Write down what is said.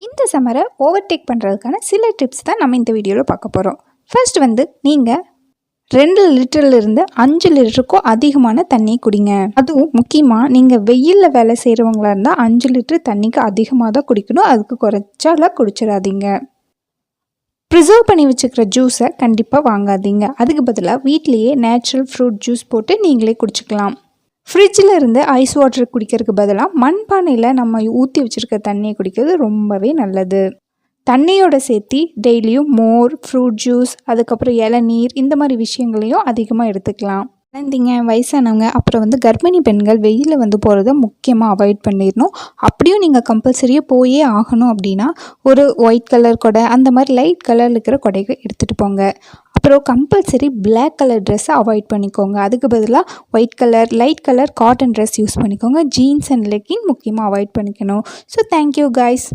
இந்த சம்மரை ஓவர்டேக் பண்ணுறதுக்கான சில டிப்ஸ் தான் நம்ம இந்த வீடியோவில் பார்க்க போகிறோம். ஃபர்ஸ்ட் நீங்கள் 2 லிட்டர்லேருந்து 5 லிட்டருக்கும் அதிகமான தண்ணி குடிங்க. அதுவும் முக்கியமாக நீங்கள் வெயிலில் வேலை செய்கிறவங்களா இருந்தால் 5 லிட்டர் தண்ணிக்கு அதிகமாக தான் குடிக்கணும். அதுக்கு குறைச்சாலாம் குடிச்சிடாதீங்க. ப்ரிசர்வ் பண்ணி வச்சுக்கிற ஜூஸை கண்டிப்பாக வாங்காதீங்க. அதுக்கு பதிலாக வீட்லேயே நேச்சுரல் ஃப்ரூட் ஜூஸ் போட்டு நீங்களே குடிச்சிக்கலாம். ஃப்ரிட்ஜில் இருந்து ஐஸ் வாட்டர் குடிக்கிறதுக்கு பதிலாக மண்பானையில் நம்ம ஊற்றி வச்சுருக்க தண்ணியை குடிக்கிறது ரொம்பவே நல்லது. தண்ணியோட சேர்த்து டெய்லியும் மோர், ஃப்ரூட் ஜூஸ், அதுக்கப்புறம் இளநீர் இந்த மாதிரி விஷயங்களையும் அதிகமாக எடுத்துக்கலாம். குழந்தைங்க, வயசானவங்க, அப்புறம் கர்ப்பிணி பெண்கள் வெயிலில் போகிறத முக்கியமாக அவாய்ட் பண்ணிடணும். அப்படியும் நீங்கள் கம்பல்சரியாக போயே ஆகணும் அப்படின்னா ஒரு ஒயிட் கலர் கொடை, அந்த மாதிரி லைட் கலரில் இருக்கிற கொடைகள் எடுத்துகிட்டு போங்க. அப்புறம் கம்பல்சரி பிளாக் கலர் ட்ரெஸ்ஸை அவாய்ட் பண்ணிக்கோங்க. அதுக்கு பதிலாக white colour, light colour cotton dress use பண்ணிக்கோங்க. ஜீன்ஸ் அண்ட் லெக்கின் முக்கியமாக அவாய்ட் பண்ணிக்கணும். So thank you guys.